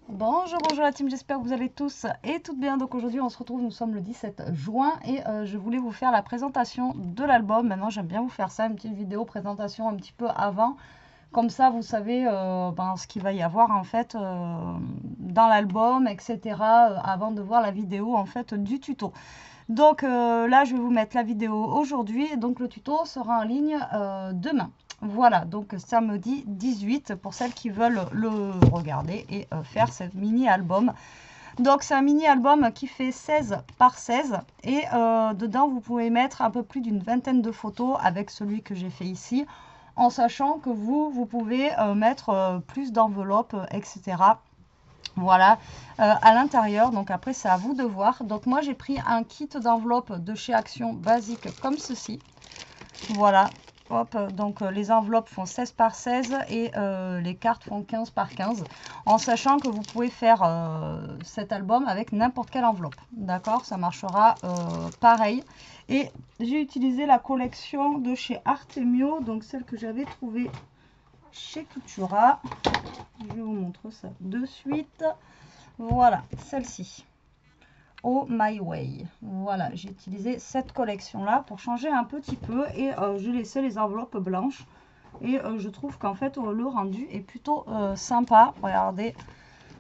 Bonjour, bonjour la team, j'espère que vous allez tous et toutes bien. Donc aujourd'hui on se retrouve, nous sommes le 17 juin et je voulais vous faire la présentation de l'album. Maintenant j'aime bien vous faire ça, une petite vidéo présentation un petit peu avant. Comme ça vous savez ce qu'il va y avoir en fait dans l'album, etc. Avant de voir la vidéo en fait du tuto. Donc là, je vais vous mettre la vidéo aujourd'hui et donc le tuto sera en ligne demain. Voilà, donc samedi 18 pour celles qui veulent le regarder et faire ce mini-album. Donc c'est un mini-album qui fait 16 par 16 et dedans vous pouvez mettre un peu plus d'une vingtaine de photos avec celui que j'ai fait ici, en sachant que vous pouvez mettre plus d'enveloppes, etc. Voilà, à l'intérieur. Donc après, c'est à vous de voir. Donc moi, j'ai pris un kit d'enveloppe de chez Action basique comme ceci. Voilà, hop, donc les enveloppes font 16 par 16 et les cartes font 15 par 15. En sachant que vous pouvez faire cet album avec n'importe quelle enveloppe. D'accord, ça marchera pareil. Et j'ai utilisé la collection de chez Artemio, donc celle que j'avais trouvée chez Cultura. Je vous montre ça de suite. Voilà, celle-ci. Oh My Way. Voilà, j'ai utilisé cette collection-là pour changer un petit peu et j'ai laissé les enveloppes blanches. Et je trouve qu'en fait, le rendu est plutôt sympa. Regardez,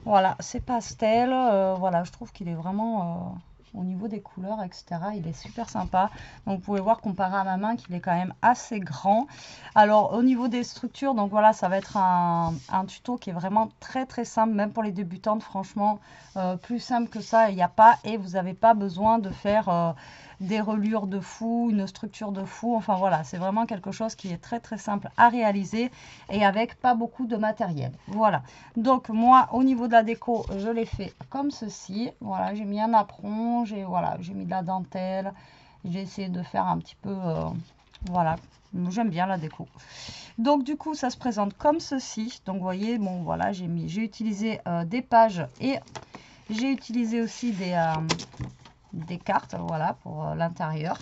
voilà, c'est pastel. Voilà, je trouve qu'il est vraiment... au niveau des couleurs, etc. Il est super sympa. Donc, vous pouvez voir comparé à ma main qu'il est quand même assez grand. Alors, au niveau des structures, donc voilà, ça va être un tuto qui est vraiment très très simple, même pour les débutantes, franchement. Plus simple que ça, il n'y a pas. Et vous n'avez pas besoin de faire des reliures de fou, une structure de fou. Enfin voilà, c'est vraiment quelque chose qui est très très simple à réaliser et avec pas beaucoup de matériel. Voilà. Donc moi, au niveau de la déco, je l'ai fait comme ceci. Voilà, j'ai mis un apron, j'ai mis de la dentelle. J'ai essayé de faire un petit peu, voilà, j'aime bien la déco. Donc du coup, ça se présente comme ceci. Donc vous voyez, bon voilà, j'ai utilisé des pages et j'ai utilisé aussi des cartes, voilà, pour l'intérieur.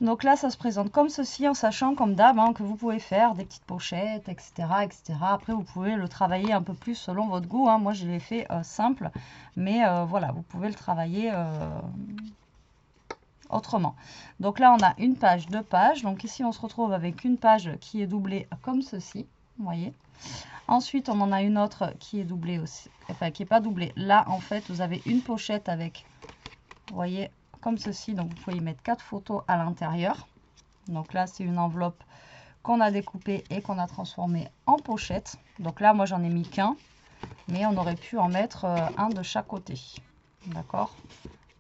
Donc là, ça se présente comme ceci, en sachant, comme d'hab, que vous pouvez faire des petites pochettes, etc., etc. Après, vous pouvez le travailler un peu plus selon votre goût. Moi, je l'ai fait simple, mais voilà, vous pouvez le travailler autrement. Donc là, on a une page, deux pages. Donc ici, on se retrouve avec une page qui est doublée comme ceci, vous voyez. Ensuite, on en a une autre qui est doublée aussi, enfin, qui n'est pas doublée. Là, en fait, vous avez une pochette avec, vous voyez, comme ceci. Donc, vous pouvez y mettre 4 photos à l'intérieur. Donc là, c'est une enveloppe qu'on a découpée et qu'on a transformée en pochette. Donc là, moi, j'en ai mis qu'un, mais on aurait pu en mettre un de chaque côté. D'accord?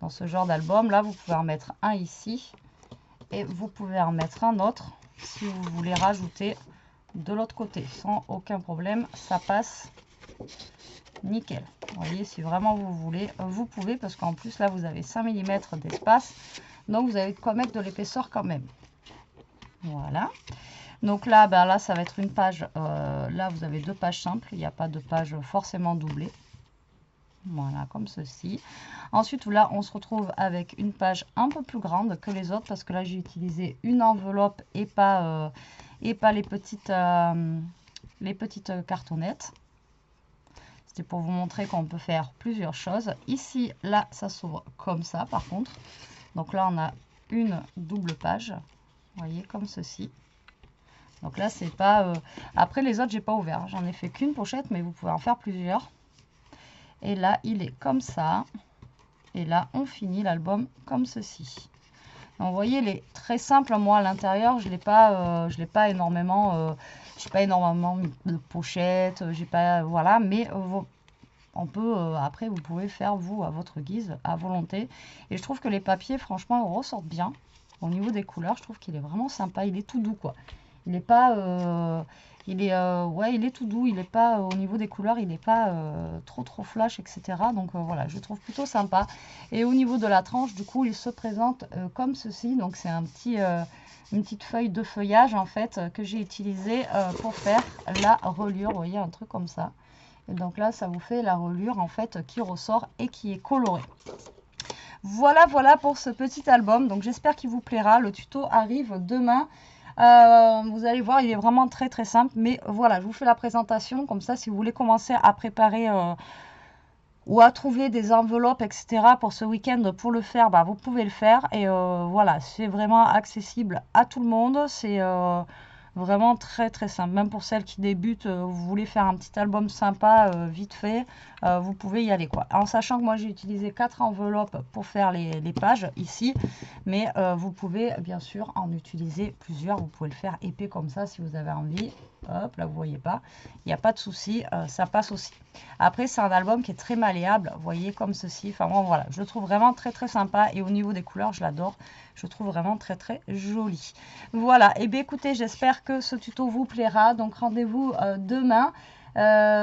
Dans ce genre d'album, là, vous pouvez en mettre un ici et vous pouvez en mettre un autre si vous voulez rajouter de l'autre côté. Sans aucun problème, ça passe nickel. Vous voyez, si vraiment vous voulez, vous pouvez, parce qu'en plus, là, vous avez 5 mm d'espace. Donc, vous avez de quoi mettre de l'épaisseur quand même. Voilà. Donc là, là, ça va être une page. Là, vous avez deux pages simples. Il n'y a pas de page forcément doublée. Voilà, comme ceci. Ensuite, là, on se retrouve avec une page un peu plus grande que les autres parce que là, j'ai utilisé une enveloppe et pas les petites cartonnettes. C'était pour vous montrer qu'on peut faire plusieurs choses. Ici, là, ça s'ouvre comme ça, par contre. Donc là, on a une double page. Vous voyez, comme ceci. Donc là, c'est pas... Après, les autres, j'ai pas ouvert. J'en ai fait qu'une pochette, mais vous pouvez en faire plusieurs. Et là, il est comme ça. Et là, on finit l'album comme ceci. Donc, vous voyez, il est très simple. Moi, à l'intérieur, je l'ai pas énormément... j'ai pas énormément de pochettes. J'ai pas... Voilà, mais... on peut, après, vous pouvez faire, vous, à votre guise, à volonté. Et je trouve que les papiers, franchement, ressortent bien. Au niveau des couleurs, je trouve qu'il est vraiment sympa. Il est tout doux, quoi. Il n'est pas... ouais, il est tout doux. Il n'est pas... au niveau des couleurs, il n'est pas trop flash, etc. Donc, voilà, je le trouve plutôt sympa. Et au niveau de la tranche, du coup, il se présente comme ceci. Donc, c'est une petite feuille de feuillage, en fait, que j'ai utilisée pour faire la reliure. Vous voyez, un truc comme ça. Et donc là, ça vous fait la reliure en fait qui ressort et qui est colorée. Voilà, voilà pour ce petit album. Donc j'espère qu'il vous plaira. Le tuto arrive demain. Vous allez voir, il est vraiment très très simple. Mais voilà, je vous fais la présentation. Comme ça, si vous voulez commencer à préparer ou à trouver des enveloppes, etc. pour ce week-end pour le faire, bah, vous pouvez le faire. Et voilà, c'est vraiment accessible à tout le monde. C'est vraiment très très simple. Même pour celles qui débutent, vous voulez faire un petit album sympa, vite fait, vous pouvez y aller quoi. En sachant que moi j'ai utilisé 4 enveloppes pour faire les pages ici. Mais vous pouvez bien sûr en utiliser plusieurs. Vous pouvez le faire épais comme ça si vous avez envie. Hop, là vous voyez pas. Il n'y a pas de souci, ça passe aussi. Après, c'est un album qui est très malléable, vous voyez, comme ceci. Enfin, bon, voilà, je le trouve vraiment très très sympa. Et au niveau des couleurs, je l'adore. Je le trouve vraiment très très joli. Voilà, et bien écoutez, j'espère que ce tuto vous plaira. Donc, rendez-vous demain.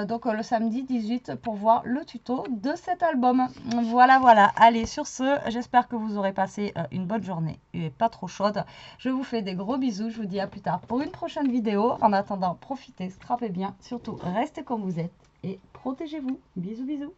Donc le samedi 18 pour voir le tuto de cet album. Voilà, voilà. Allez, sur ce, j'espère que vous aurez passé une bonne journée et pas trop chaude. Je vous fais des gros bisous. Je vous dis à plus tard pour une prochaine vidéo. En attendant, profitez, scrapez bien. Surtout, restez comme vous êtes et protégez-vous. Bisous, bisous.